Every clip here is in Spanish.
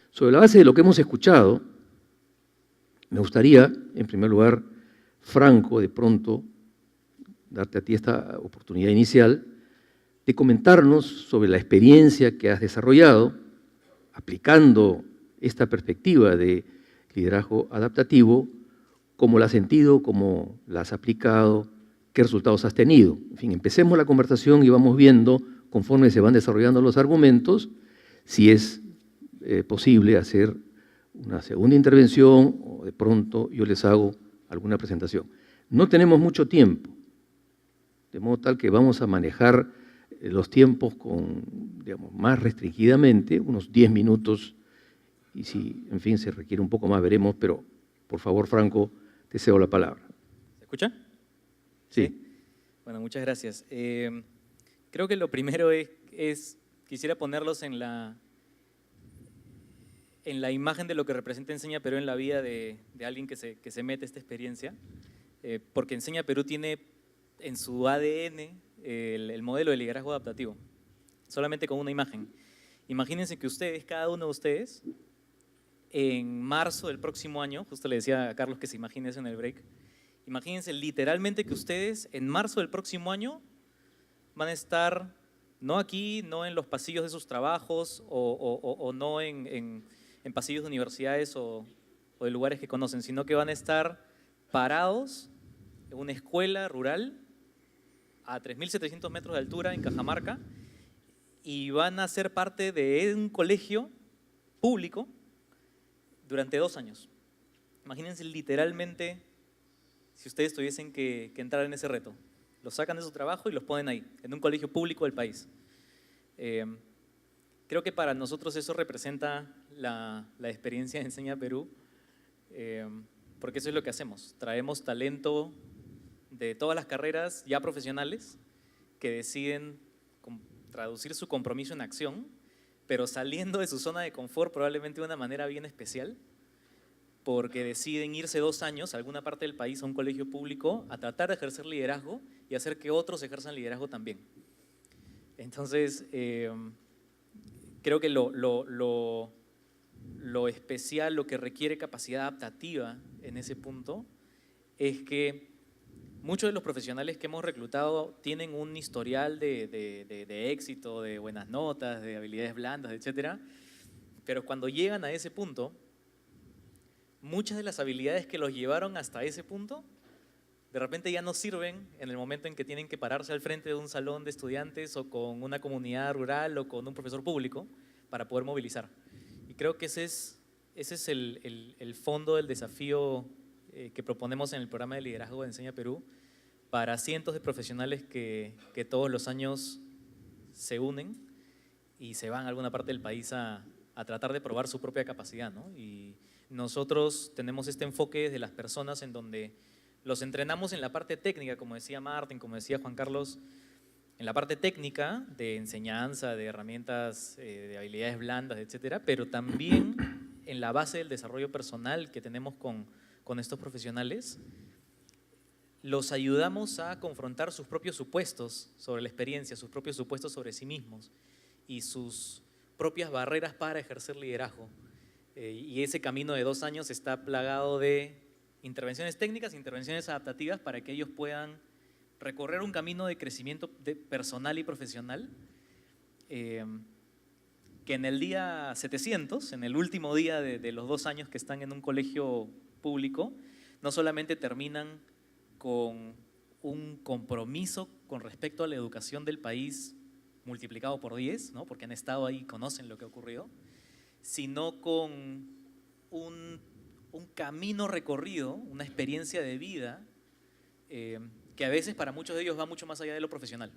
Sobre la base de lo que hemos escuchado, me gustaría, en primer lugar, Franco, de pronto, darte a ti esta oportunidad inicial de comentarnos sobre la experiencia que has desarrollado aplicando esta perspectiva de liderazgo adaptativo, cómo la has sentido, cómo la has aplicado, qué resultados has tenido. En fin, empecemos la conversación y vamos viendo, conforme se van desarrollando los argumentos, si es posible hacer una segunda intervención o de pronto yo les hago alguna presentación. No tenemos mucho tiempo, de modo tal que vamos a manejar los tiempos digamos, más restringidamente, unos 10 minutos, y si, en fin, se requiere un poco más, veremos, pero por favor, Franco, te cedo la palabra. ¿Se escucha? Sí. Bueno, muchas gracias. Creo que lo primero quisiera ponerlos en la imagen de lo que representa Enseña Perú en la vida de alguien que se mete a esta experiencia, porque Enseña Perú tiene en su ADN el modelo de liderazgo adaptativo, solamente con una imagen. Imagínense que ustedes, cada uno de ustedes, en marzo del próximo año, justo le decía a Carlos que se imagine eso en el break, imagínense literalmente que ustedes en marzo del próximo año van a estar, no aquí, no en los pasillos de sus trabajos o no en pasillos de universidades o de lugares que conocen, sino que van a estar parados en una escuela rural a 3.700 metros de altura en Cajamarca y van a ser parte de un colegio público durante 2 años. Imagínense literalmente si ustedes tuviesen que entrar en ese reto. Los sacan de su trabajo y los ponen ahí, en un colegio público del país. Creo que para nosotros eso representa la experiencia de Enseña Perú, porque eso es lo que hacemos. Traemos talento de todas las carreras ya profesionales que deciden traducir su compromiso en acción, pero saliendo de su zona de confort probablemente de una manera bien especial, porque deciden irse 2 años a alguna parte del país a un colegio público a tratar de ejercer liderazgo y hacer que otros ejerzan liderazgo también. Entonces, creo que lo especial, lo que requiere capacidad adaptativa en ese punto, es que muchos de los profesionales que hemos reclutado tienen un historial de éxito, de buenas notas, de habilidades blandas, etcétera, pero cuando llegan a ese punto, muchas de las habilidades que los llevaron hasta ese punto, de repente ya no sirven en el momento en que tienen que pararse al frente de un salón de estudiantes o con una comunidad rural o con un profesor público para poder movilizar. Y creo que ese es el fondo del desafío que proponemos en el programa de liderazgo de Enseña Perú para cientos de profesionales que todos los años se unen y se van a alguna parte del país a tratar de probar su propia capacidad, ¿no? Y nosotros tenemos este enfoque desde las personas en donde los entrenamos en la parte técnica, como decía Martín, como decía Juan Carlos, en la parte técnica de enseñanza, de herramientas, de habilidades blandas, etcétera, pero también en la base del desarrollo personal que tenemos con estos profesionales, los ayudamos a confrontar sus propios supuestos sobre la experiencia, sus propios supuestos sobre sí mismos y sus propias barreras para ejercer liderazgo. Y ese camino de 2 años está plagado de intervenciones técnicas, intervenciones adaptativas para que ellos puedan recorrer un camino de crecimiento personal y profesional que en el día 700, en el último día de los 2 años que están en un colegio público, no solamente terminan con un compromiso con respecto a la educación del país multiplicado por 10, ¿no? Porque han estado ahí y conocen lo que ha ocurrido, sino con un camino recorrido, una experiencia de vida que a veces para muchos de ellos va mucho más allá de lo profesional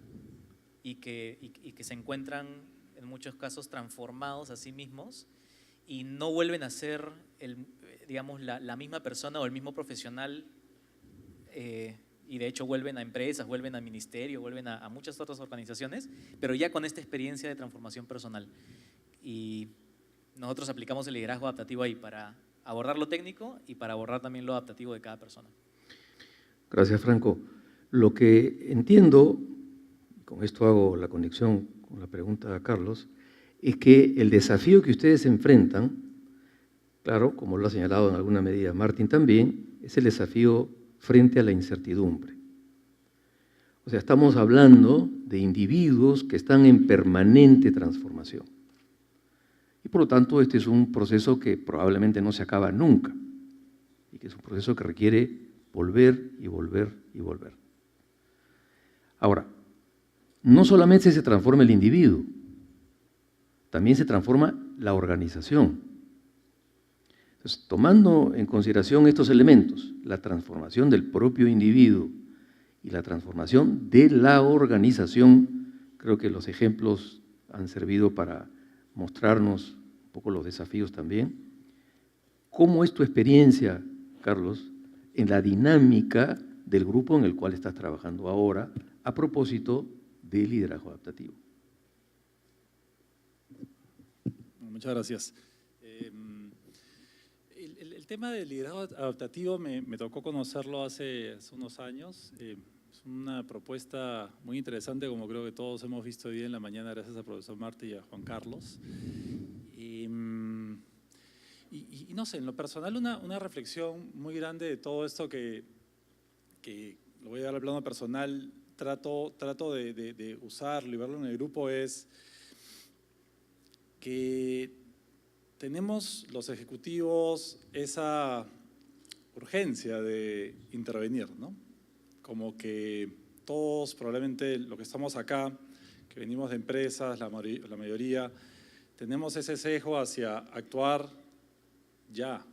y que se encuentran en muchos casos transformados a sí mismos y no vuelven a ser digamos, la misma persona o el mismo profesional y de hecho vuelven a empresas, vuelven a ministerios, vuelven a muchas otras organizaciones, pero ya con esta experiencia de transformación personal. Y nosotros aplicamos el liderazgo adaptativo ahí para abordar lo técnico y para abordar también lo adaptativo de cada persona. Gracias, Franco. Lo que entiendo, con esto hago la conexión con la pregunta de Carlos, es que el desafío que ustedes enfrentan, claro, como lo ha señalado en alguna medida Martín también, es el desafío frente a la incertidumbre. O sea, estamos hablando de individuos que están en permanente transformación. Y por lo tanto, este es un proceso que probablemente no se acaba nunca, y que es un proceso que requiere volver y volver y volver. Ahora, no solamente se transforma el individuo, también se transforma la organización. Entonces, tomando en consideración estos elementos, la transformación del propio individuo y la transformación de la organización, creo que los ejemplos han servido para mostrarnos un poco los desafíos también. ¿Cómo es tu experiencia, Carlos, en la dinámica del grupo en el cual estás trabajando ahora a propósito del liderazgo adaptativo? Muchas gracias. El tema del liderazgo adaptativo me tocó conocerlo hace unos años. Es una propuesta muy interesante, como creo que todos hemos visto hoy día en la mañana, gracias al profesor Martí y a Juan Carlos. Y no sé, en lo personal una reflexión muy grande de todo esto que lo voy a dar al plano personal, trato de usarlo y verlo en el grupo es que tenemos los ejecutivos esa urgencia de intervenir, ¿no? Como que todos probablemente los que estamos acá, que venimos de empresas, la mayoría, tenemos ese sesgo hacia actuar ya,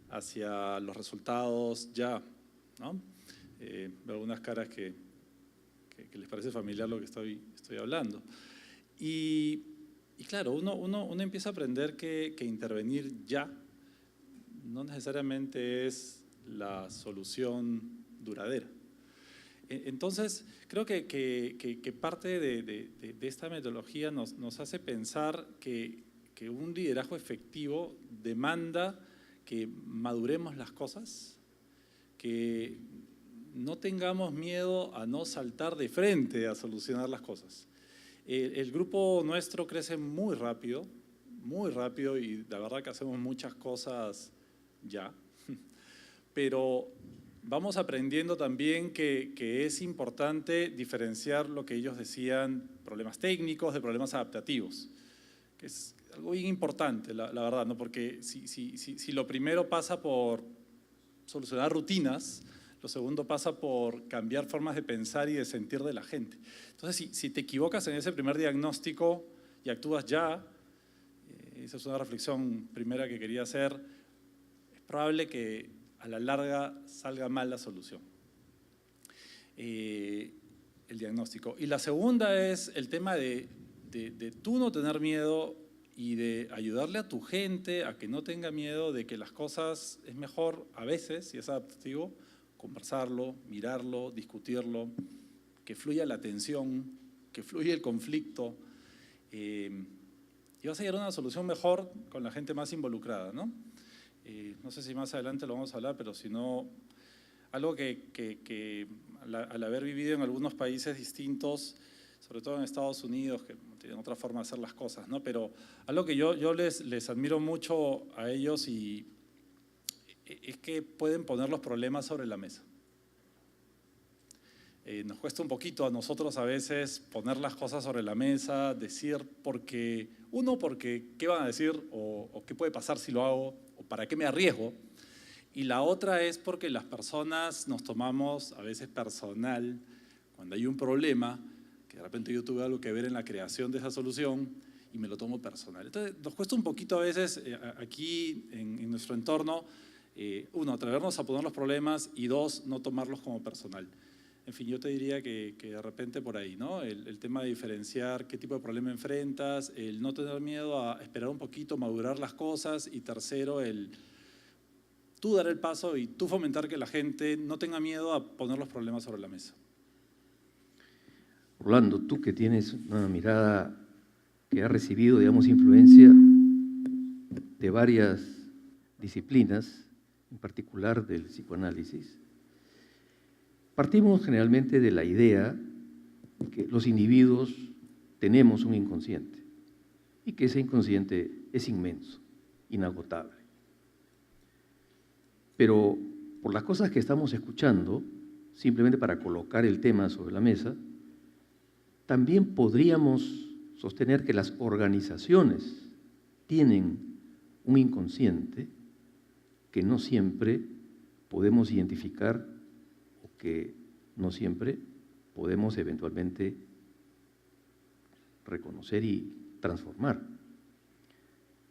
hacia los resultados ya, ¿no? Veo algunas caras que les parece familiar lo que estoy hablando. Y claro, uno empieza a aprender que intervenir ya no necesariamente es la solución duradera. Entonces, creo que parte de esta metodología nos hace pensar que un liderazgo efectivo demanda que maduremos las cosas, que no tengamos miedo a no saltar de frente a solucionar las cosas. El grupo nuestro crece muy rápido y la verdad que hacemos muchas cosas ya, pero vamos aprendiendo también que es importante diferenciar lo que ellos decían, problemas técnicos de problemas adaptativos, que es algo bien importante, la verdad, ¿no? Porque si lo primero pasa por solucionar rutinas, lo segundo pasa por cambiar formas de pensar y de sentir de la gente. Entonces, si te equivocas en ese primer diagnóstico y actúas ya, esa es una reflexión primera que quería hacer, es probable que a la larga salga mal la solución, el diagnóstico. Y la segunda es el tema de tú no tener miedo y de ayudarle a tu gente a que no tenga miedo de que las cosas es mejor a veces, si es adaptativo, conversarlo, mirarlo, discutirlo, que fluya la tensión, que fluya el conflicto, y vas a llegar a una solución mejor con la gente más involucrada, ¿no? No sé si más adelante lo vamos a hablar, pero si no, algo que al haber vivido en algunos países distintos, sobre todo en Estados Unidos, que tienen otra forma de hacer las cosas, ¿no? Pero algo que yo les admiro mucho a ellos y es que pueden poner los problemas sobre la mesa. Nos cuesta un poquito a nosotros a veces poner las cosas sobre la mesa, decir porque qué van a decir o qué puede pasar si lo hago o para qué me arriesgo. Y la otra es porque las personas nos tomamos a veces personal cuando hay un problema, que de repente yo tuve algo que ver en la creación de esa solución y me lo tomo personal. Entonces nos cuesta un poquito a veces aquí en nuestro entorno, uno, atrevernos a poner los problemas y dos, no tomarlos como personal. En fin, yo te diría que de repente por ahí, ¿no? El tema de diferenciar qué tipo de problema enfrentas, el no tener miedo a esperar un poquito, madurar las cosas y tercero, tú dar el paso y tú fomentar que la gente no tenga miedo a poner los problemas sobre la mesa. Orlando, tú que tienes una mirada que ha recibido, digamos, influencia de varias disciplinas, en particular del psicoanálisis, partimos generalmente de la idea que los individuos tenemos un inconsciente. y que ese inconsciente es inmenso, inagotable. Pero por las cosas que estamos escuchando, simplemente para colocar el tema sobre la mesa, también podríamos sostener que las organizaciones tienen un inconsciente que no siempre podemos identificar o que no siempre podemos eventualmente reconocer y transformar.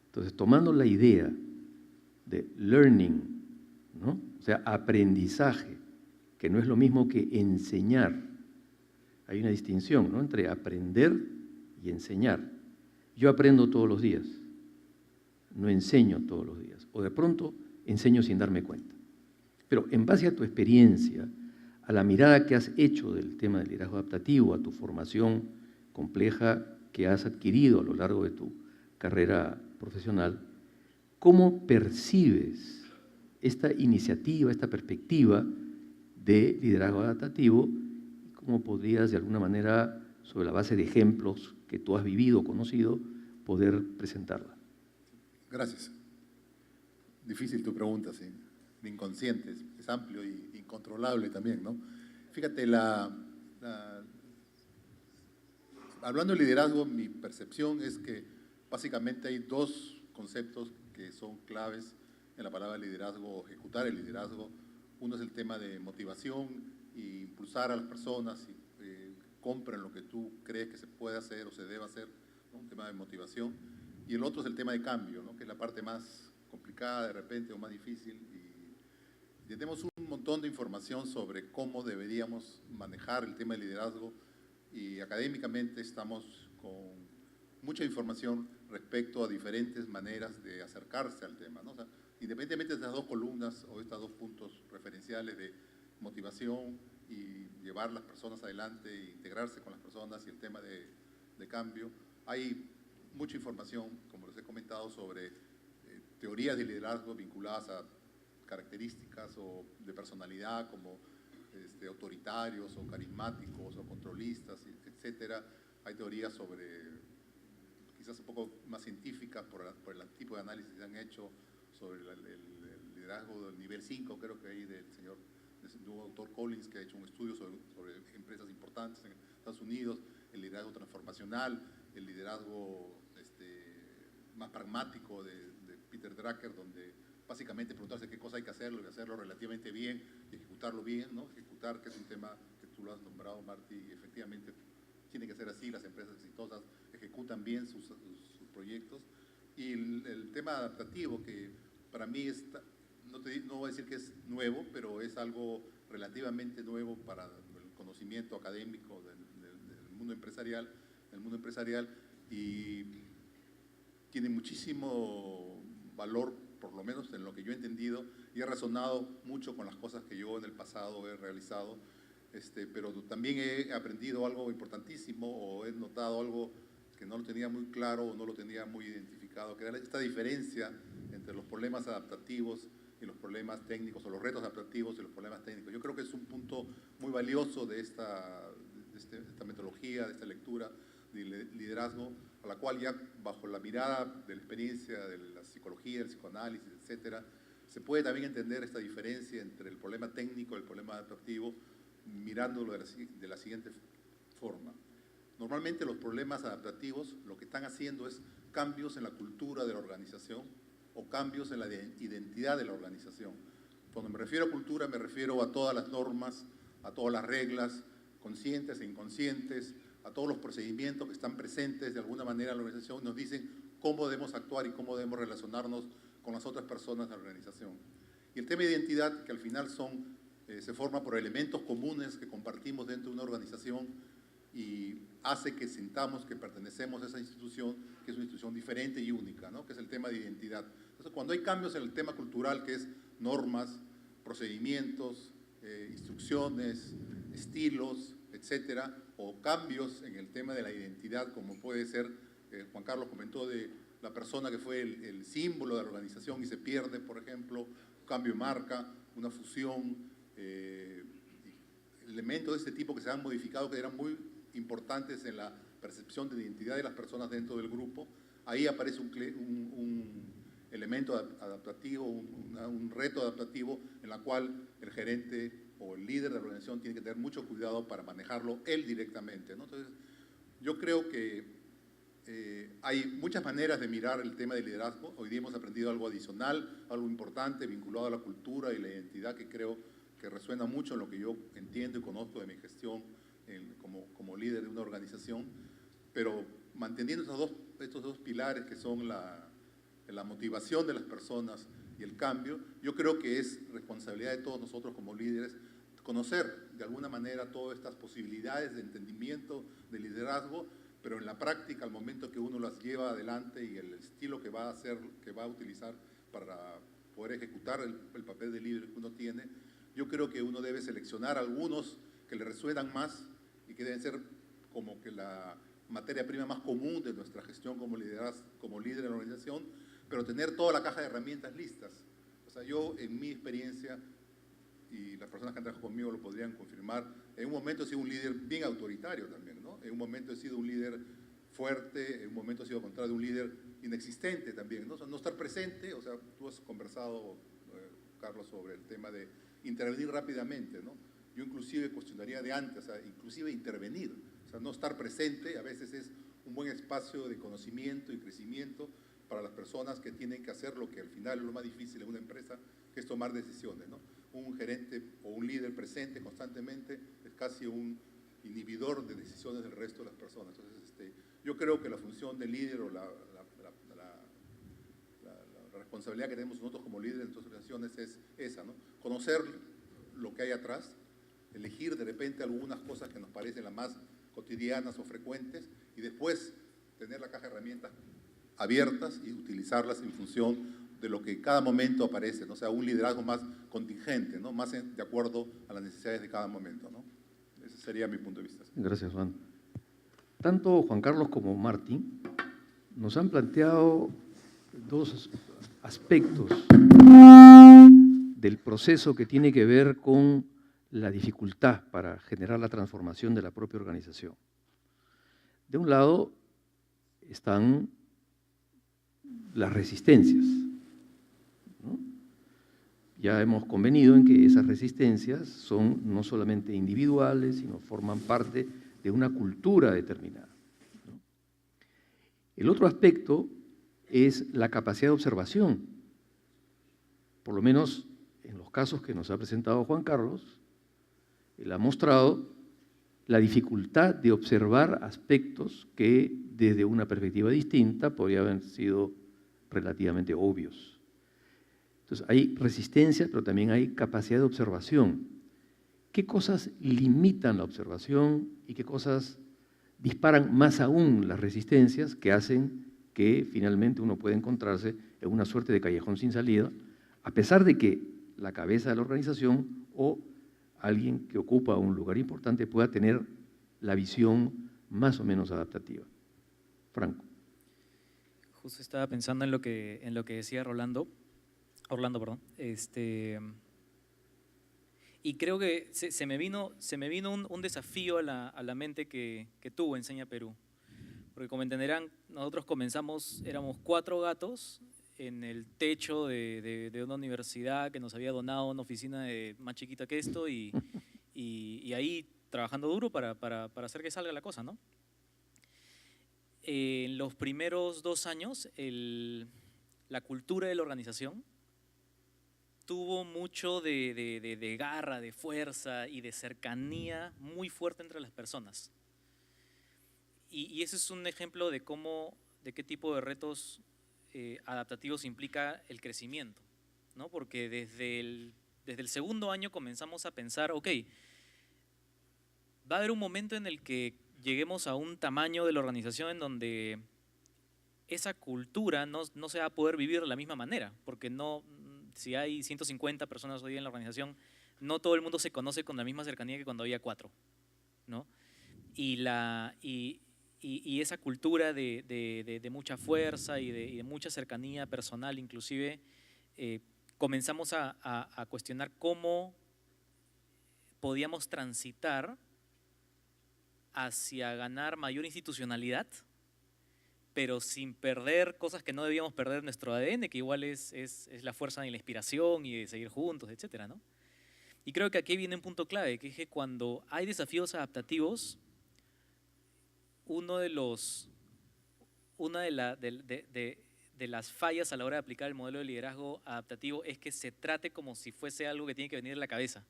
Entonces, tomando la idea de learning, ¿no? O sea, aprendizaje, que no es lo mismo que enseñar. Hay una distinción, ¿no?, entre aprender y enseñar. Yo aprendo todos los días, no enseño todos los días, o de pronto enseño sin darme cuenta. Pero en base a tu experiencia, a la mirada que has hecho del tema del liderazgo adaptativo, a tu formación compleja que has adquirido a lo largo de tu carrera profesional, ¿cómo percibes esta iniciativa, esta perspectiva de liderazgo adaptativo? ¿Cómo podrías, de alguna manera, sobre la base de ejemplos que tú has vivido o conocido, poder presentarla? Gracias. Difícil tu pregunta, sí. El inconsciente es amplio e incontrolable también, ¿no? Fíjate, hablando de liderazgo, mi percepción es que básicamente hay dos conceptos que son claves en la palabra liderazgo, ejecutar el liderazgo. Uno es el tema de motivación e impulsar a las personas y compren lo que tú crees que se puede hacer o se debe hacer, ¿no? Un tema de motivación. Y el otro es el tema de cambio, ¿no?, que es la parte más complicada de repente o más difícil. Y tenemos un montón de información sobre cómo deberíamos manejar el tema del liderazgo y académicamente estamos con mucha información respecto a diferentes maneras de acercarse al tema, ¿no? O sea, independientemente de estas dos columnas o estos dos puntos referenciales de motivación y llevar las personas adelante e integrarse con las personas y el tema de cambio, hay mucha información, como les he comentado, sobre teorías de liderazgo vinculadas a características o de personalidad como autoritarios o carismáticos o controlistas, etcétera. Hay teorías sobre, quizás un poco más científicas por el tipo de análisis que se han hecho sobre el liderazgo del nivel 5, creo que hay del doctor Collins, que ha hecho un estudio sobre empresas importantes en Estados Unidos, el liderazgo transformacional, el liderazgo más pragmático de Peter Drucker, donde básicamente preguntarse qué cosa hay que hacerlo y hacerlo relativamente bien y ejecutarlo bien, ¿no? Ejecutar, que es un tema que tú lo has nombrado, Marty, y efectivamente tiene que ser así. Las empresas exitosas ejecutan bien sus proyectos. Y el tema adaptativo, que para mí no voy a decir que es nuevo, pero es algo relativamente nuevo para el conocimiento académico del mundo empresarial, y tiene muchísimo valor, por lo menos en lo que yo he entendido, y he razonado mucho con las cosas que yo en el pasado he realizado, pero también he aprendido algo importantísimo o he notado algo que no lo tenía muy claro o no lo tenía muy identificado, que era esta diferencia entre los problemas adaptativos y los problemas técnicos, o los retos adaptativos y los problemas técnicos. Yo creo que es un punto muy valioso de esta metodología, de esta lectura de liderazgo, a la cual ya bajo la mirada de la experiencia de la psicología, del psicoanálisis, etcétera, se puede también entender esta diferencia entre el problema técnico y el problema adaptativo, mirándolo de la siguiente forma. Normalmente los problemas adaptativos lo que están haciendo es cambios en la cultura de la organización o cambios en la identidad de la organización. Cuando me refiero a cultura me refiero a todas las normas, a todas las reglas, conscientes e inconscientes, a todos los procedimientos que están presentes de alguna manera en la organización, nos dicen cómo debemos actuar y cómo debemos relacionarnos con las otras personas de la organización. Y el tema de identidad, que al final se forma por elementos comunes que compartimos dentro de una organización y hace que sintamos que pertenecemos a esa institución, que es una institución diferente y única, ¿no?, que es el tema de identidad. Entonces, cuando hay cambios en el tema cultural, que es normas, procedimientos, instrucciones, estilos, etcétera, o cambios en el tema de la identidad, como puede ser, Juan Carlos comentó de la persona que fue el símbolo de la organización y se pierde, por ejemplo, un cambio de marca, una fusión, elementos de este tipo que se han modificado, que eran muy importantes en la percepción de identidad de las personas dentro del grupo, ahí aparece un elemento adaptativo, un reto adaptativo en la cual el gerente o el líder de la organización tiene que tener mucho cuidado para manejarlo él directamente, ¿no? Entonces, yo creo que hay muchas maneras de mirar el tema del liderazgo. Hoy día hemos aprendido algo adicional, algo importante vinculado a la cultura y la identidad que creo que resuena mucho en lo que yo entiendo y conozco de mi gestión como líder de una organización, pero manteniendo estos dos pilares que son la motivación de las personas y el cambio, yo creo que es responsabilidad de todos nosotros como líderes conocer de alguna manera todas estas posibilidades de entendimiento, de liderazgo, pero en la práctica, al momento que uno las lleva adelante y el estilo que va a utilizar para poder ejecutar el papel de líder que uno tiene, yo creo que uno debe seleccionar algunos que le resuenan más y que deben ser como que la materia prima más común de nuestra gestión como líder en la organización, pero tener toda la caja de herramientas listas. O sea, yo en mi experiencia, y las personas que han trabajado conmigo lo podrían confirmar, en un momento he sido un líder bien autoritario también, ¿no? En un momento he sido un líder fuerte, en un momento he sido al contrario de un líder inexistente también, ¿no? O sea, no estar presente, o sea, tú has conversado, Carlos, sobre el tema de intervenir rápidamente, ¿no? Yo inclusive cuestionaría de antes, o sea, inclusive intervenir, o sea, no estar presente a veces es un buen espacio de conocimiento y crecimiento para las personas que tienen que hacer lo que al final es lo más difícil en una empresa, que es tomar decisiones, ¿no? Un gerente o un líder presente constantemente es casi un inhibidor de decisiones del resto de las personas. Entonces, yo creo que la función del líder o la responsabilidad que tenemos nosotros como líderes en nuestras organizaciones es esa, ¿no? Conocer lo que hay atrás, elegir de repente algunas cosas que nos parecen las más cotidianas o frecuentes y después tener la caja de herramientas abiertas y utilizarlas en función de lo que en cada momento aparece, ¿no? O sea, un liderazgo más contingente, ¿no? Más de acuerdo a las necesidades de cada momento, ¿no? Ese sería mi punto de vista. Gracias, Juan. Tanto Juan Carlos como Martín nos han planteado dos aspectos del proceso que tiene que ver con la dificultad para generar la transformación de la propia organización. De un lado están las resistencias, ¿no? Ya hemos convenido en que esas resistencias son no solamente individuales, sino forman parte de una cultura determinada, ¿no? El otro aspecto es la capacidad de observación. Por lo menos en los casos que nos ha presentado Juan Carlos, él ha mostrado la dificultad de observar aspectos que desde una perspectiva distinta podrían haber sido relativamente obvios. Entonces, hay resistencia, pero también hay capacidad de observación. ¿Qué cosas limitan la observación y qué cosas disparan más aún las resistencias que hacen que finalmente uno pueda encontrarse en una suerte de callejón sin salida, a pesar de que la cabeza de la organización o alguien que ocupa un lugar importante pueda tener la visión más o menos adaptativa? Franco. Justo estaba pensando en lo que decía Orlando, perdón. Y creo que se me vino un desafío a la mente que tuvo Enseña Perú. Porque como entenderán, nosotros comenzamos, éramos 4 gatos en el techo de una universidad que nos había donado una oficina más chiquita que esto y ahí trabajando duro para hacer que salga la cosa, ¿no? En los primeros 2 años, la cultura de la organización tuvo mucho de garra, de fuerza y de cercanía muy fuerte entre las personas. Y ese es un ejemplo de qué tipo de retos adaptativos implica el crecimiento, ¿no? Porque desde el segundo año comenzamos a pensar, ok, va a haber un momento en el que lleguemos a un tamaño de la organización en donde esa cultura no se va a poder vivir de la misma manera, porque si hay 150 personas hoy en la organización, no todo el mundo se conoce con la misma cercanía que cuando había 4, ¿no? Y esa cultura de mucha fuerza y de mucha cercanía personal, inclusive, comenzamos a cuestionar cómo podíamos transitar hacia ganar mayor institucionalidad, pero sin perder cosas que no debíamos perder en nuestro ADN, que igual es la fuerza y la inspiración y de seguir juntos, etcétera, ¿no? Y creo que aquí viene un punto clave, que es que cuando hay desafíos adaptativos, una de las fallas a la hora de aplicar el modelo de liderazgo adaptativo es que se trate como si fuese algo que tiene que venir de la cabeza.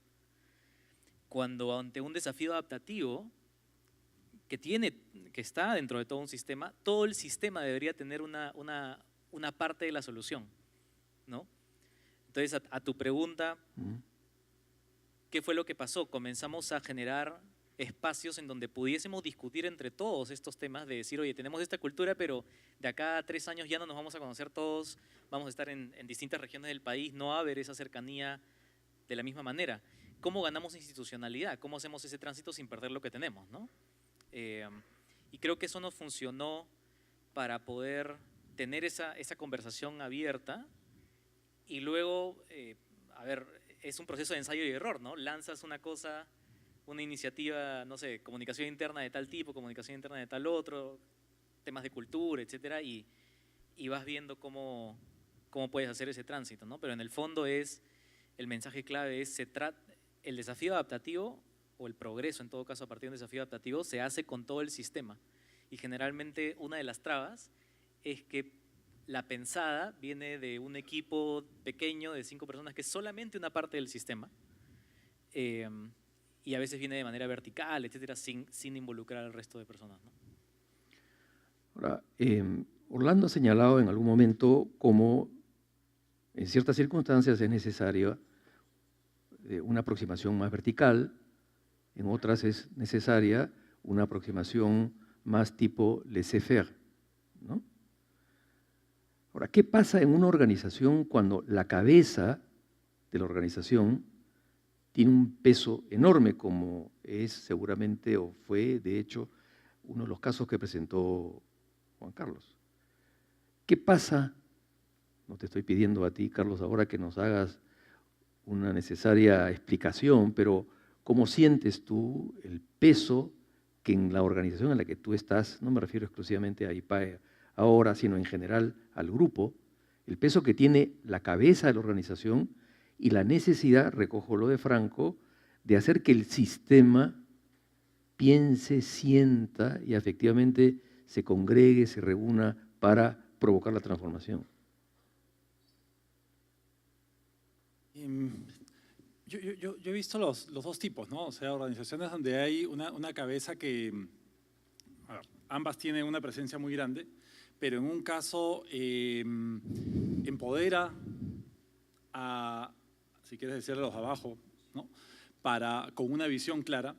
Cuando ante un desafío adaptativo que está dentro de todo un sistema, todo el sistema debería tener una parte de la solución, ¿no? Entonces, a tu pregunta, ¿qué fue lo que pasó? Comenzamos a generar espacios en donde pudiésemos discutir entre todos estos temas de decir, oye, tenemos esta cultura, pero de acá a 3 años ya no nos vamos a conocer todos, vamos a estar en distintas regiones del país, no va a haber esa cercanía de la misma manera. ¿Cómo ganamos institucionalidad? ¿Cómo hacemos ese tránsito sin perder lo que tenemos, ¿no? Y creo que eso nos funcionó para poder tener esa conversación abierta y luego, a ver, es un proceso de ensayo y error, ¿no? Lanzas una cosa, una iniciativa, no sé, comunicación interna de tal tipo, comunicación interna de tal otro, temas de cultura, etcétera, y vas viendo cómo puedes hacer ese tránsito, ¿no? Pero en el fondo el mensaje clave es, el desafío adaptativo o el progreso, en todo caso, a partir de un desafío adaptativo, se hace con todo el sistema. Y generalmente una de las trabas es que la pensada viene de un equipo pequeño de 5 personas que es solamente una parte del sistema y a veces viene de manera vertical, etcétera, sin involucrar al resto de personas, ¿no? Ahora, Orlando ha señalado en algún momento cómo en ciertas circunstancias es necesaria una aproximación más vertical, en otras es necesaria una aproximación más tipo laissez-faire, ¿no? Ahora, ¿qué pasa en una organización cuando la cabeza de la organización tiene un peso enorme, como es seguramente o fue, de hecho, uno de los casos que presentó Juan Carlos? ¿Qué pasa? No te estoy pidiendo a ti, Carlos, ahora que nos hagas una necesaria explicación, pero ¿cómo sientes tú el peso que en la organización en la que tú estás, no me refiero exclusivamente a IPAE ahora, sino en general al grupo, el peso que tiene la cabeza de la organización y la necesidad, recojo lo de Franco, de hacer que el sistema piense, sienta y efectivamente se congregue, se reúna para provocar la transformación? Yo he visto los 2 tipos, ¿no? O sea, organizaciones donde hay una cabeza que ambas tienen una presencia muy grande, pero en un caso empodera a, si quieres decir, a los abajo, ¿no? Con una visión clara.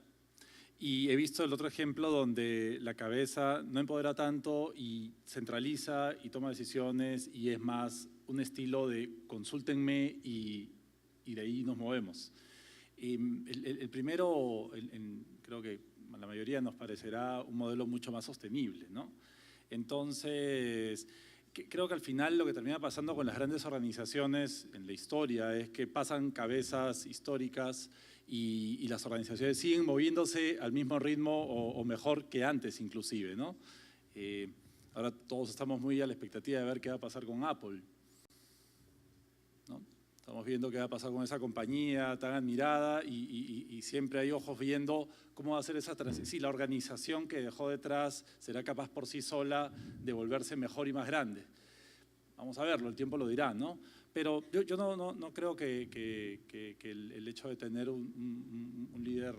Y he visto el otro ejemplo donde la cabeza no empodera tanto y centraliza y toma decisiones y es más un estilo de consúltenme y de ahí nos movemos. El primero, creo que a la mayoría nos parecerá un modelo mucho más sostenible, ¿no? Entonces, creo que al final lo que termina pasando con las grandes organizaciones en la historia es que pasan cabezas históricas y las organizaciones siguen moviéndose al mismo ritmo o mejor que antes inclusive, ¿no? Ahora todos estamos muy a la expectativa de ver qué va a pasar con Apple, ¿no? Estamos viendo qué va a pasar con esa compañía tan admirada y siempre hay ojos viendo cómo va a ser esa transición. Si la organización que dejó detrás será capaz por sí sola de volverse mejor y más grande. Vamos a verlo, el tiempo lo dirá, ¿no? Pero yo no creo que el hecho de tener un líder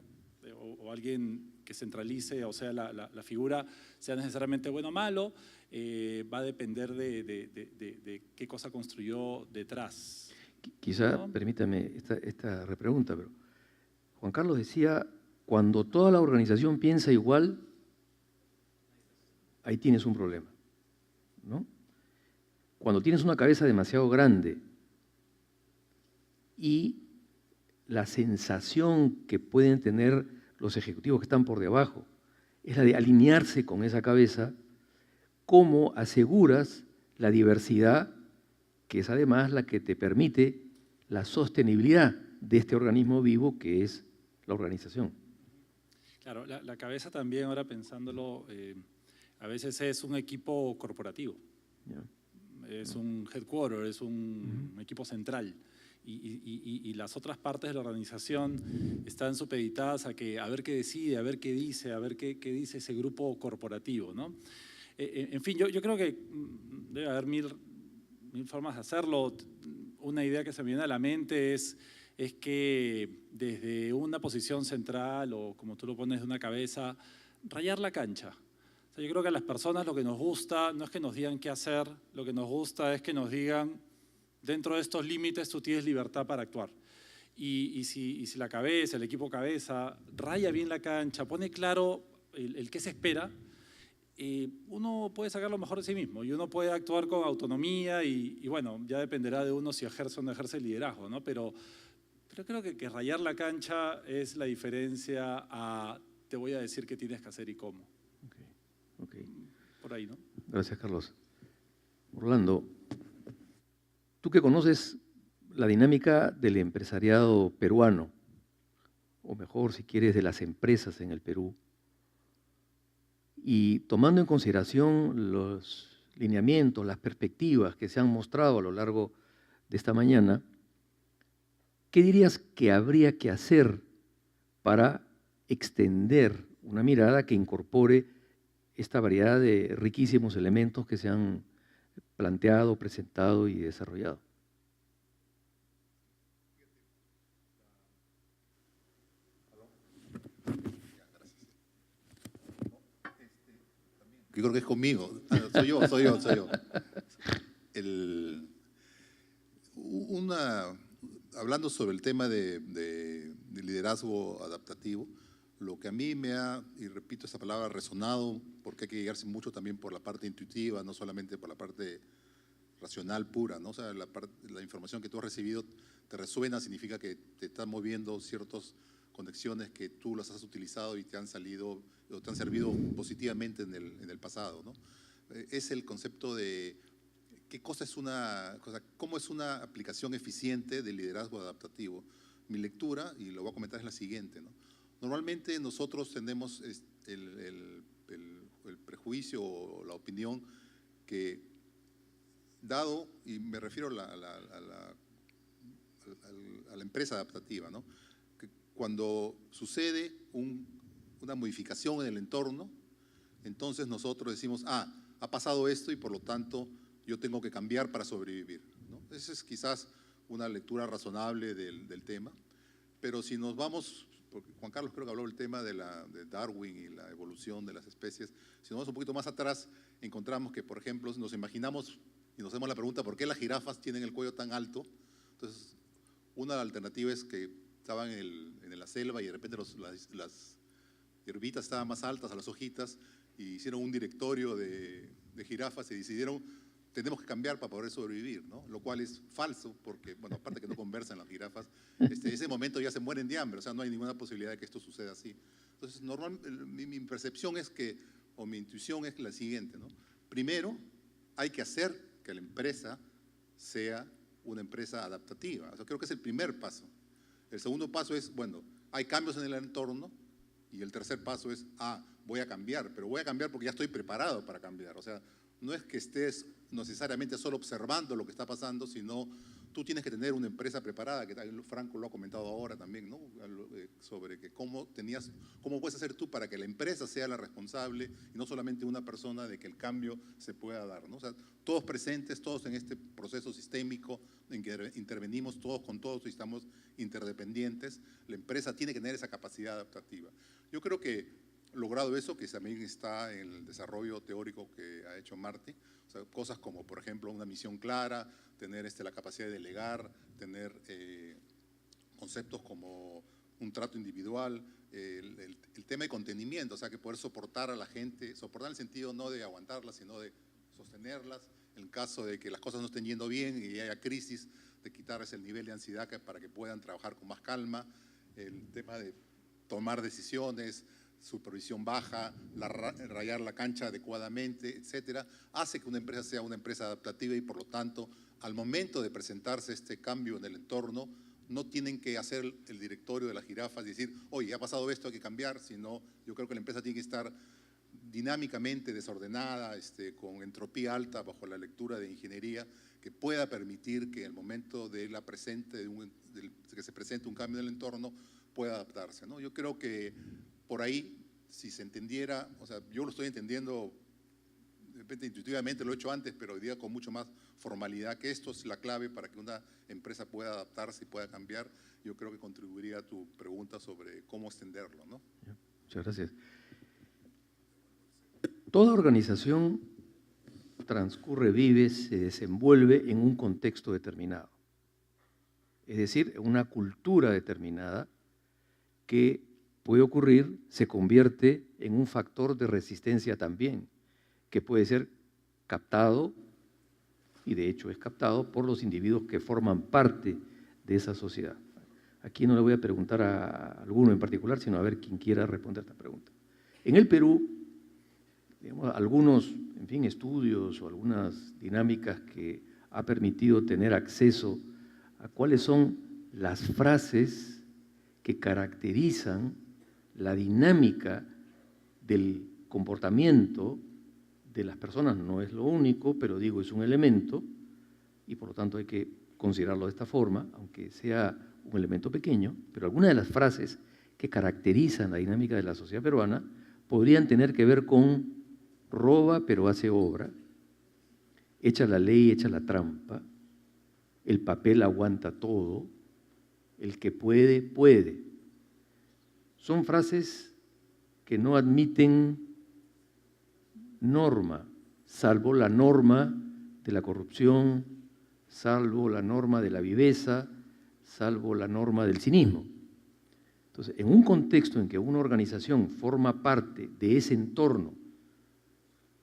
o alguien que centralice, o sea, la figura, sea necesariamente bueno o malo, va a depender de qué cosa construyó detrás. Quizá, ¿no? permítame esta repregunta, pero Juan Carlos decía, cuando toda la organización piensa igual, ahí tienes un problema, ¿no? Cuando tienes una cabeza demasiado grande y la sensación que pueden tener los ejecutivos que están por debajo es la de alinearse con esa cabeza, ¿cómo aseguras la diversidad, que es además la que te permite la sostenibilidad de este organismo vivo que es la organización? Claro, la cabeza también, ahora pensándolo, A veces es un equipo corporativo, Ya. es un headquarter, es un equipo central. Y las otras partes de la organización están supeditadas a ver qué decide, a ver qué dice, a ver qué dice ese grupo corporativo, ¿no? En fin, yo creo que debe haber mil formas de hacerlo. Una idea que se me viene a la mente es que desde una posición central, o como tú lo pones, de una cabeza, rayar la cancha. O sea, yo creo que a las personas lo que nos gusta no es que nos digan qué hacer, lo que nos gusta es que nos digan, dentro de estos límites tú tienes libertad para actuar. Y si la cabeza, el equipo cabeza, raya bien la cancha, pone claro el qué se espera, uno puede sacar lo mejor de sí mismo y uno puede actuar con autonomía y bueno, ya dependerá de uno si ejerce o no ejerce el liderazgo, ¿no? Pero creo que rayar la cancha es la diferencia a te voy a decir qué tienes que hacer y cómo. Okay. Por ahí, ¿no? Gracias, Carlos. Orlando, tú que conoces la dinámica del empresariado peruano, o mejor, si quieres, de las empresas en el Perú, y tomando en consideración los lineamientos, las perspectivas que se han mostrado a lo largo de esta mañana, ¿qué dirías que habría que hacer para extender una mirada que incorpore esta variedad de riquísimos elementos que se han planteado, presentado y desarrollado? Yo creo que es conmigo. Soy yo. Hablando sobre el tema de liderazgo adaptativo, lo que a mí me ha, y repito esa palabra, resonado, porque hay que guiarse mucho también por la parte intuitiva, no solamente por la parte racional pura, ¿no? O sea, la información que tú has recibido te resuena, significa que te están moviendo ciertas conexiones que tú las has utilizado y te han salido o te han servido positivamente en el pasado, ¿no? Es el concepto de cómo es una aplicación eficiente del liderazgo adaptativo. Mi lectura, y lo voy a comentar, es la siguiente, ¿no? Normalmente nosotros tenemos el prejuicio o la opinión que, dado, y me refiero a la empresa adaptativa, ¿no? Que cuando sucede una modificación en el entorno, entonces nosotros decimos, ha pasado esto y por lo tanto yo tengo que cambiar para sobrevivir, ¿no? Esa es quizás una lectura razonable del tema, pero si nos vamos, porque Juan Carlos creo que habló del tema de Darwin y la evolución de las especies, si nos vamos un poquito más atrás, encontramos que, por ejemplo, nos imaginamos y nos hacemos la pregunta, ¿por qué las jirafas tienen el cuello tan alto? Entonces, una alternativa es que estaban en la selva y de repente las hierbitas estaban más altas a las hojitas y hicieron un directorio de jirafas y decidieron, tenemos que cambiar para poder sobrevivir, ¿no? Lo cual es falso porque, bueno, aparte que no conversan las jirafas, en ese momento ya se mueren de hambre, o sea, no hay ninguna posibilidad de que esto suceda así. Entonces, mi percepción es que, o mi intuición es la siguiente, ¿no? Primero, hay que hacer que la empresa sea una empresa adaptativa. O sea, creo que es el primer paso. El segundo paso es, bueno, hay cambios en el entorno, y el tercer paso es, voy a cambiar, pero voy a cambiar porque ya estoy preparado para cambiar. O sea, no es que estés necesariamente solo observando lo que está pasando, sino tú tienes que tener una empresa preparada, que Franco lo ha comentado ahora también, ¿no? Sobre que cómo puedes hacer tú para que la empresa sea la responsable y no solamente una persona de que el cambio se pueda dar, ¿no? O sea, todos presentes, todos en este proceso sistémico en que intervenimos todos con todos y estamos interdependientes, la empresa tiene que tener esa capacidad adaptativa. Yo creo que logrado eso, que también está en el desarrollo teórico que ha hecho Marty, o sea, cosas como, por ejemplo, una misión clara, tener la capacidad de delegar, tener conceptos como un trato individual, el tema de contenimiento, o sea, que poder soportar a la gente, soportar en el sentido no de aguantarlas, sino de sostenerlas, en caso de que las cosas no estén yendo bien y haya crisis, de quitarles el nivel de ansiedad para que puedan trabajar con más calma, el tema de tomar decisiones, supervisión baja, rayar la cancha adecuadamente, etcétera, hace que una empresa sea una empresa adaptativa y por lo tanto, al momento de presentarse este cambio en el entorno, no tienen que hacer el directorio de las jirafas y decir, oye, ha pasado esto, hay que cambiar, sino yo creo que la empresa tiene que estar dinámicamente desordenada, con entropía alta bajo la lectura de ingeniería, que pueda permitir que en el momento de que se presente un cambio del entorno pueda adaptarse, ¿no? Yo creo que por ahí, si se entendiera, o sea, yo lo estoy entendiendo, de repente intuitivamente lo he hecho antes, pero hoy día con mucho más formalidad, que esto es la clave para que una empresa pueda adaptarse y pueda cambiar. Yo creo que contribuiría a tu pregunta sobre cómo extenderlo, ¿no? Muchas gracias. Toda organización transcurre, vive, se desenvuelve en un contexto determinado. Es decir, en una cultura determinada que puede ocurrir, se convierte en un factor de resistencia también, que puede ser captado, y de hecho es captado, por los individuos que forman parte de esa sociedad. Aquí no le voy a preguntar a alguno en particular, sino a ver quién quiera responder esta pregunta. En el Perú, digamos, algunos, en fin, estudios o algunas dinámicas que ha permitido tener acceso a cuáles son las frases que caracterizan la dinámica del comportamiento de las personas. No es lo único, pero digo, es un elemento y por lo tanto hay que considerarlo de esta forma, aunque sea un elemento pequeño, pero algunas de las frases que caracterizan la dinámica de la sociedad peruana podrían tener que ver con roba pero hace obra, echa la ley, echa la trampa, el papel aguanta todo, el que puede, puede. Son frases que no admiten norma, salvo la norma de la corrupción, salvo la norma de la viveza, salvo la norma del cinismo. Entonces, en un contexto en que una organización forma parte de ese entorno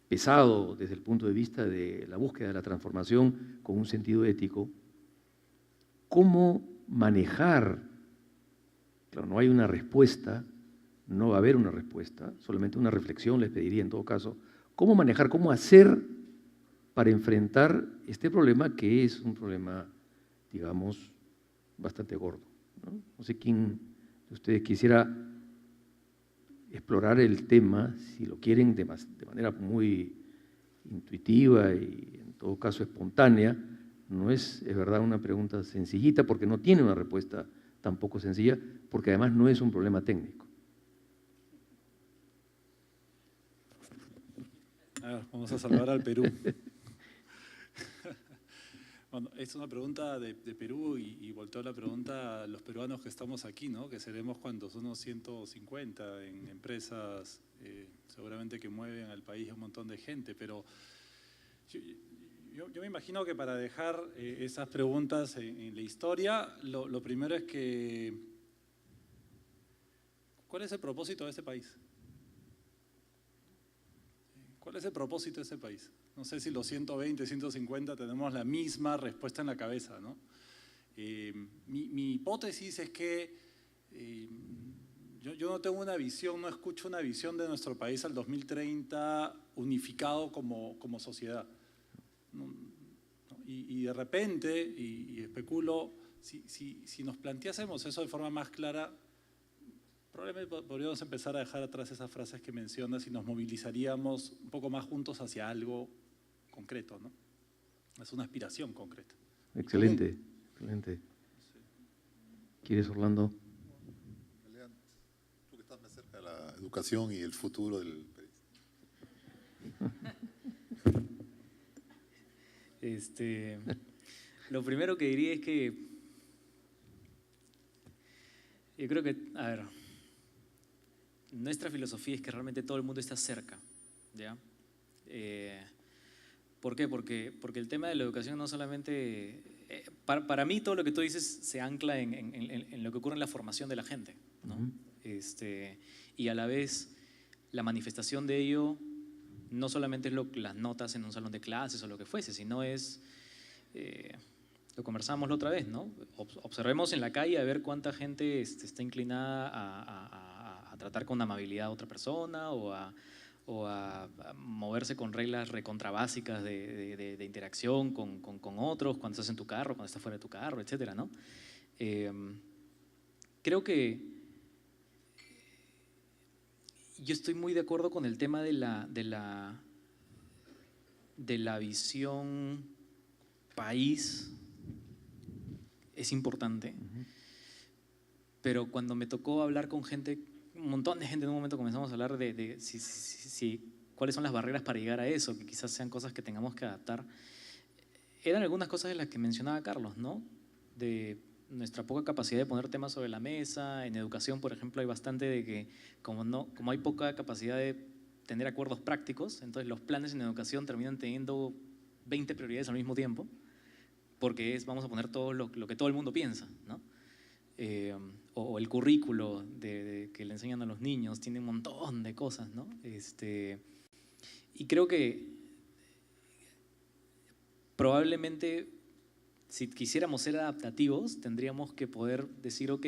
pesado desde el punto de vista de la búsqueda de la transformación con un sentido ético, ¿cómo manejar? Claro, no hay una respuesta, no va a haber una respuesta, solamente una reflexión les pediría en todo caso. ¿Cómo manejar, cómo hacer para enfrentar este problema que es un problema, digamos, bastante gordo, ¿no? No sé quién de ustedes quisiera explorar el tema, si lo quieren de manera muy intuitiva y en todo caso espontánea. No es verdad una pregunta sencillita porque no tiene una respuesta tampoco sencilla, porque además no es un problema técnico. A ver, vamos a salvar al Perú. Bueno, es una pregunta de Perú y volteo la pregunta a los peruanos que estamos aquí, ¿no? Que seremos cuantos, unos 150 en empresas seguramente que mueven al país a un montón de gente, pero yo me imagino que para dejar esas preguntas en la historia, lo primero es que, ¿cuál es el propósito de este país? ¿Cuál es el propósito de ese país? No sé si los 120, 150 tenemos la misma respuesta en la cabeza, ¿no? Mi hipótesis es que yo no tengo una visión, no escucho una visión de nuestro país al 2030 unificado como sociedad. Y de repente, y especulo, si nos planteásemos eso de forma más clara, probablemente podríamos empezar a dejar atrás esas frases que mencionas y nos movilizaríamos un poco más juntos hacia algo concreto, ¿no? Es una aspiración concreta. Excelente, excelente. ¿Quieres, Orlando? Tú que estás más cerca de la educación y el futuro del país. Lo primero que diría es que yo creo que, a ver, nuestra filosofía es que realmente todo el mundo está cerca, ¿ya? ¿Por qué? Porque el tema de la educación no solamente… para mí todo lo que tú dices se ancla en lo que ocurre en la formación de la gente, ¿no? Y a la vez la manifestación de ello no solamente es las notas en un salón de clases o lo que fuese, sino es… lo conversamos la otra vez, ¿no? Observemos en la calle a ver cuánta gente está inclinada a tratar con amabilidad a otra persona o a moverse con reglas recontrabásicas de interacción con otros, cuando estás en tu carro, cuando estás fuera de tu carro, etcétera, ¿no? Creo que… yo estoy muy de acuerdo con el tema de la visión país. Es importante. Pero cuando me tocó hablar con gente, un montón de gente, en un momento comenzamos a hablar de cuáles son las barreras para llegar a eso, que quizás sean cosas que tengamos que adaptar. Eran algunas cosas de las que mencionaba Carlos, ¿no? De nuestra poca capacidad de poner temas sobre la mesa. En educación, por ejemplo, hay bastante de que como hay poca capacidad de tener acuerdos prácticos, entonces los planes en educación terminan teniendo 20 prioridades al mismo tiempo, porque vamos a poner todo lo que todo el mundo piensa, ¿no? O el currículo que le enseñan a los niños tiene un montón de cosas, ¿no? Y creo que probablemente si quisiéramos ser adaptativos tendríamos que poder decir, ok,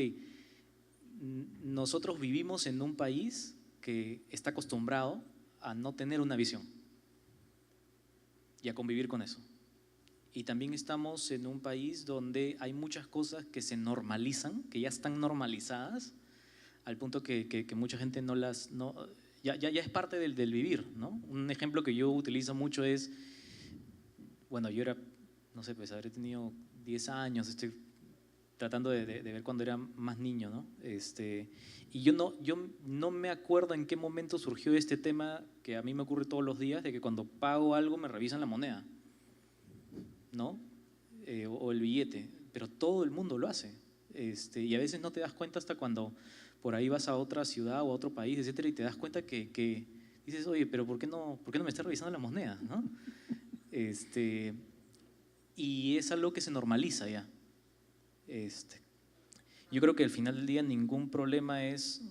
nosotros vivimos en un país que está acostumbrado a no tener una visión y a convivir con eso. Y también estamos en un país donde hay muchas cosas que se normalizan, que ya están normalizadas, al punto que mucha gente ya es parte del vivir, ¿no? Un ejemplo que yo utilizo mucho es, bueno, yo era, no sé, pues habré tenido 10 años, estoy tratando de ver cuando era más niño, ¿no? Y yo no me acuerdo en qué momento surgió este tema que a mí me ocurre todos los días, de que cuando pago algo me revisan la moneda, ¿no? O el billete, pero todo el mundo lo hace. Y a veces no te das cuenta hasta cuando por ahí vas a otra ciudad o a otro país, etcétera, y te das cuenta que dices, oye, pero ¿por qué no me está revisando la moneda, ¿no? Y es algo que se normaliza ya. Yo creo que al final del día ningún problema es,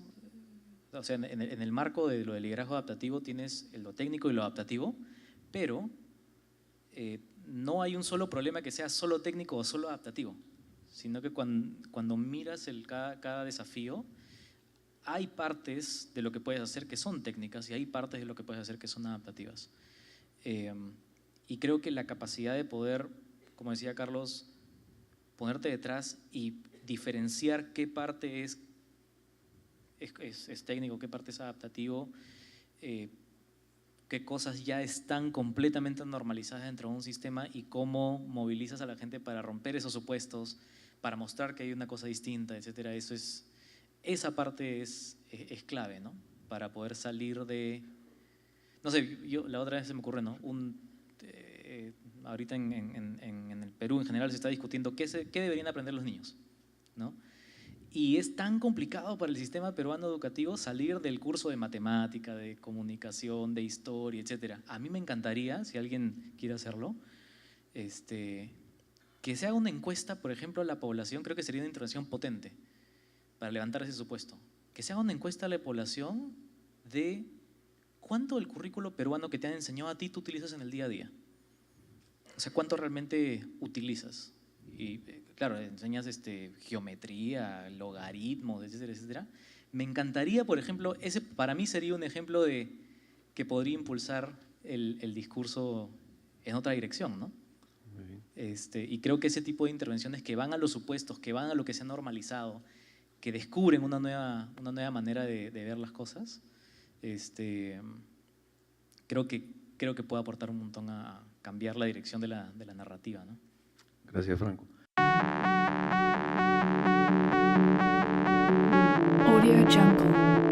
o sea, en el marco de lo del liderazgo adaptativo tienes lo técnico y lo adaptativo, pero no hay un solo problema que sea solo técnico o solo adaptativo, sino que cuando miras cada desafío, hay partes de lo que puedes hacer que son técnicas y hay partes de lo que puedes hacer que son adaptativas. Y creo que la capacidad de poder, como decía Carlos, ponerte detrás y diferenciar qué parte es técnico, qué parte es adaptativo, qué cosas ya están completamente normalizadas dentro de un sistema y cómo movilizas a la gente para romper esos supuestos, para mostrar que hay una cosa distinta, etcétera. Esa parte es clave, ¿no? Para poder salir de… No sé, la otra vez se me ocurre, ¿no? Ahorita en el Perú en general se está discutiendo qué deberían aprender los niños, ¿no? Y es tan complicado para el sistema peruano educativo salir del curso de matemática, de comunicación, de historia, etcétera. A mí me encantaría, si alguien quiere hacerlo, que se haga una encuesta, por ejemplo, a la población. Creo que sería una intervención potente para levantar ese supuesto. Que se haga una encuesta a la población de cuánto del currículo peruano que te han enseñado a ti tú utilizas en el día a día. O sea, cuánto realmente utilizas. Y claro, enseñas geometría, logaritmos, etcétera, etcétera. Me encantaría, por ejemplo, ese para mí sería un ejemplo de que podría impulsar el discurso en otra dirección, ¿no? Muy bien. Y creo que ese tipo de intervenciones que van a los supuestos, que van a lo que se ha normalizado, que descubren una nueva manera de ver las cosas, creo que puede aportar un montón a cambiar la dirección de la narrativa, ¿no? Gracias, Franco. Audio Jungle.